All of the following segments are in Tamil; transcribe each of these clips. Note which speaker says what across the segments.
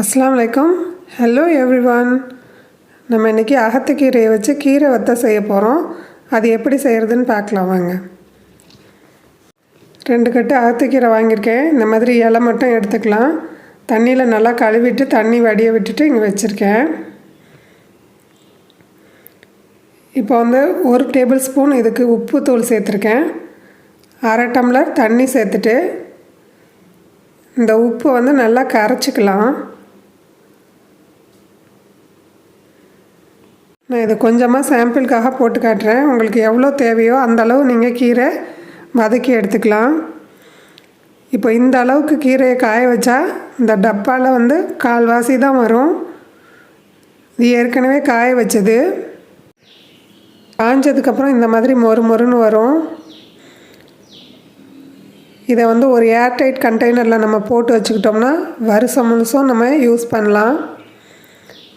Speaker 1: அஸ்ஸலாமு அலைக்கும். Hello everyone. நம்ம இன்றைக்கி அகத்துக்கீரையை வச்சு கீரை வத்தல் செய்ய போகிறோம். அது எப்படி செய்கிறதுன்னு பார்க்கலாம் வாங்க. 2 கட்டு அகத்துக்கீரை வாங்கியிருக்கேன். இந்த மாதிரி இலை மட்டும் எடுத்துக்கலாம். தண்ணியில் நல்லா கழுவிட்டு தண்ணி வடிய விட்டுட்டு இங்கே வச்சுருக்கேன். இப்போ 1 டேபிள் ஸ்பூன் இதுக்கு உப்பு தூள் சேர்த்துருக்கேன். 1/2 டம்ளர் தண்ணி சேர்த்துட்டு இந்த உப்பு நல்லா கரைச்சிக்கலாம். நான் இது கொஞ்சமாக சாம்பிளுக்காக போட்டு காட்டுறேன். உங்களுக்கு எவ்வளோ தேவையோ அந்த அளவு நீங்கள் கீரை வதக்கி எடுத்துக்கலாம். இப்போ இந்த அளவுக்கு கீரையை காய வச்சா இந்த டப்பாவில் கால்வாசி தான் வரும். இது ஏற்கனவே காய வச்சது. காஞ்சதுக்கப்புறம் இந்த மாதிரி மொறு மொறுன்னு வரும். இதை ஒரு ஏர்டைட் கண்டெய்னரில் நம்ம போட்டு வச்சுக்கிட்டோம்னா வருஷம் முழுசும் நம்ம யூஸ் பண்ணலாம்.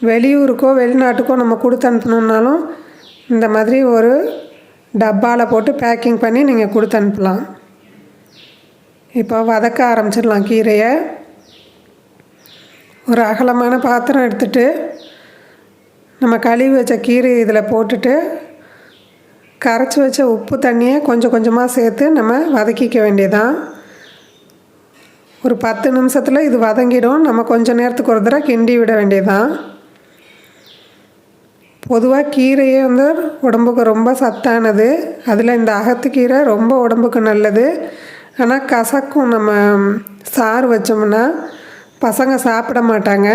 Speaker 1: வெளியூருக்கோ வெளிநாட்டுக்கோ நம்ம கொடுத்து அனுப்பணுன்னாலும் இந்த மாதிரி ஒரு டப்பாவில் போட்டு பேக்கிங் பண்ணி நீங்கள் கொடுத்து அனுப்பலாம். இப்போ வதக்க ஆரம்பிச்சிடலாம் கீரையை. ஒரு அகலமான பாத்திரம் எடுத்துகிட்டு நம்ம கழுவி வச்ச கீரையை இதில் போட்டுட்டு கரைச்சி வச்ச உப்பு தண்ணியை கொஞ்சம் கொஞ்சமாக சேர்த்து நம்ம வதக்கிக்க வேண்டியதான். ஒரு 10 நிமிஷத்தில் இது வதங்கிடும். நம்ம கொஞ்சம் நேரத்துக்கு ஒரு தடவை கிண்டி விட வேண்டியதான். பொதுவாக கீரையே உடம்புக்கு ரொம்ப சத்தானது. அதில் இந்த அகத்துக்கீரை ரொம்ப உடம்புக்கு நல்லது. ஆனால் கசக்கும். நம்ம சாறு வச்சோம்னா பசங்க சாப்பிட மாட்டாங்க.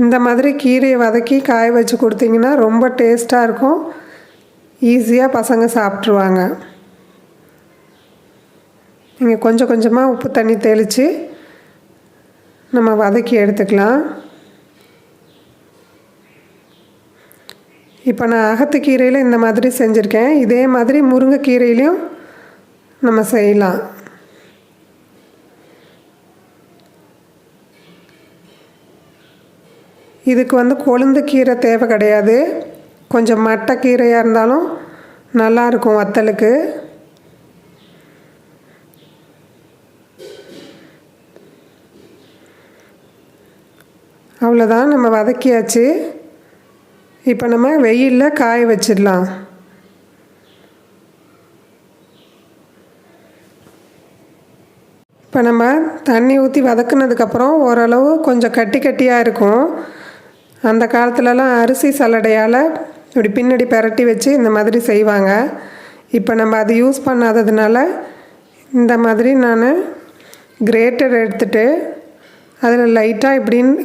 Speaker 1: இந்த மாதிரி கீரையை வதக்கி காய வச்சு கொடுத்தீங்கன்னா ரொம்ப டேஸ்ட்டாக இருக்கும். ஈஸியாக பசங்க சாப்பிட்ருவாங்க. நீங்கள் கொஞ்சம் கொஞ்சமாக உப்பு தண்ணி தெளித்து நம்ம வதக்கி எடுத்துக்கலாம். இப்போ நான் அகத்துக்கீரையில் இந்த மாதிரி செஞ்சுருக்கேன். இதே மாதிரி முருங்கைக்கீரையிலையும் நம்ம செய்யலாம். இதுக்கு கொழுந்து கீரை தேவை கிடையாது. கொஞ்சம் மட்டை கீரையாக இருந்தாலும் நல்லாயிருக்கும் வத்தலுக்கு. அவ்வளோதான், நம்ம வதக்கியாச்சு. இப்போ நம்ம வெயிலில் காய வச்சிடலாம். இப்போ நம்ம தண்ணி ஊற்றி வதக்குனதுக்கப்புறம் ஓரளவு கொஞ்சம் கட்டி கட்டியாக இருக்கும். அந்த காலத்துலலாம் அரிசி சல்லடையால் இப்படி பின்னாடி பெரட்டி வச்சு இந்த மாதிரி செய்வாங்க. இப்போ நம்ம அது யூஸ் பண்ணாததுனால இந்த மாதிரி நான் கிரேட்டர் எடுத்துகிட்டு அதில் லைட்டாக இப்படின்னு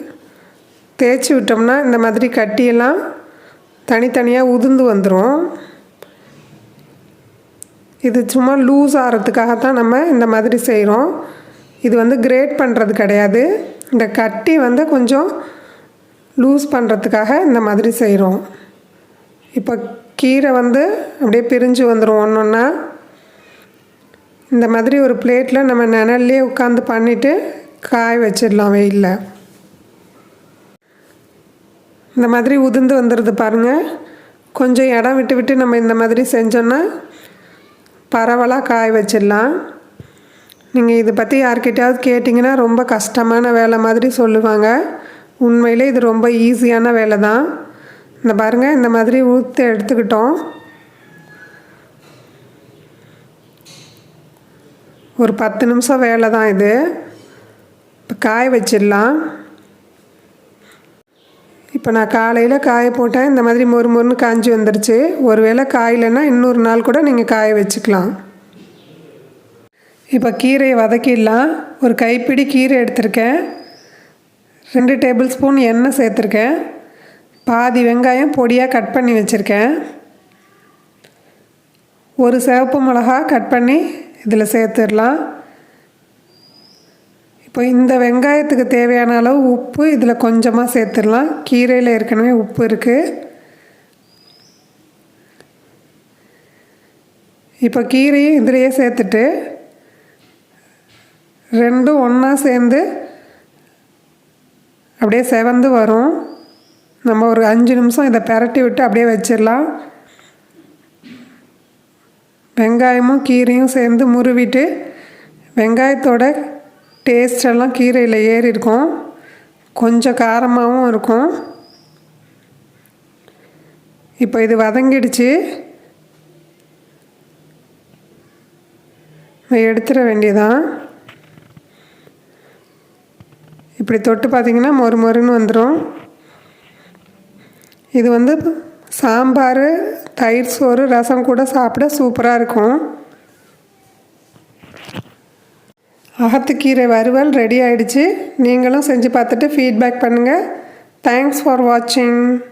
Speaker 1: தேய்ச்சி விட்டோம்னா இந்த மாதிரி கட்டியெல்லாம் தனித்தனியாக உதிர்ந்து வந்துடும். இது சும்மா லூஸ் ஆகிறதுக்காகத்தான் நம்ம இந்த மாதிரி செய்கிறோம். இது கிரேட் பண்ணுறது கிடையாது. இந்த கட்டி கொஞ்சம் லூஸ் பண்ணுறதுக்காக இந்த மாதிரி செய்கிறோம். இப்போ கீரை அப்படியே பிரிஞ்சு வந்துடும் ஒன்று ஒன்றா. இந்த மாதிரி ஒரு பிளேட்டில் நம்ம நிழல்லே உட்காந்து பண்ணிவிட்டு காய வச்சிடலாம் வெயிலில். இந்த மாதிரி உதிர்ந்து வந்துடுது பாருங்கள். கொஞ்சம் இடம் விட்டு விட்டு நம்ம இந்த மாதிரி செஞ்சோன்னா பரவலாக காய வச்சிடலாம். நீங்கள் இதை பற்றி யார்கிட்டையாவது கேட்டிங்கன்னா ரொம்ப கஷ்டமான வேலை மாதிரி சொல்லுவாங்க. உண்மையிலே இது ரொம்ப ஈஸியான வேலை தான். இந்த பாருங்கள், இந்த மாதிரி ஊற்றி எடுத்துக்கிட்டோம். ஒரு 10 நிமிஷம் வேலை தான் இது. இப்போ காய வச்சிடலாம். இப்போ நான் காலையில் காய போட்டேன். இந்த மாதிரி மொறு மொறுன்னு காஞ்சி வந்துடுச்சு. ஒருவேளை காயிலன்னா இன்னொரு நாள் கூட நீங்கள் காய வச்சுக்கலாம். இப்போ கீரையை வதக்கிடலாம். ஒரு கைப்பிடி கீரை எடுத்திருக்கேன். 2 டேபிள் ஸ்பூன் எண்ணெய் சேர்த்துருக்கேன். பாதி வெங்காயம் பொடியாக கட் பண்ணி வச்சுருக்கேன். ஒரு சிவப்பு மிளகா கட் பண்ணி இதில் சேர்த்துடலாம். இப்போ இந்த வெங்காயத்துக்கு தேவையான அளவு உப்பு இதில் கொஞ்சமாக சேர்த்துடலாம். கீரையில் ஏற்கனவே உப்பு இருக்குது. இப்போ கீரையும் இதிலையே சேர்த்துட்டு ரெண்டும் ஒன்றா சேர்ந்து அப்படியே செவந்து வரும். நம்ம ஒரு 5 நிமிஷம் இதை பெரட்டி விட்டு அப்படியே வச்சிடலாம். வெங்காயமும் கீரையும் சேர்ந்து முருவிட்டு வெங்காயத்தோட டேஸ்டெல்லாம் கீரையில் ஏறி இருக்கும். கொஞ்சம் காரமாகவும் இருக்கும். இப்போ இது வதங்கிடுச்சு. எடுத்துட வேண்டியதான். இப்படி தொட்டு பார்த்திங்கன்னா மொறு மொறுன்னு வந்துடும். இது வந்து சாம்பார், தயிர் சோறு, ரசம் கூட சாப்பிட சூப்பராக இருக்கும். அகத்துக்கீரை வறுவல் ரெடி ஆகிடுச்சு. நீங்களும் செஞ்சு பார்த்துட்டு ஃபீட்பேக் பண்ணுங்கள். தேங்க்ஸ் ஃபார் வாட்சிங்.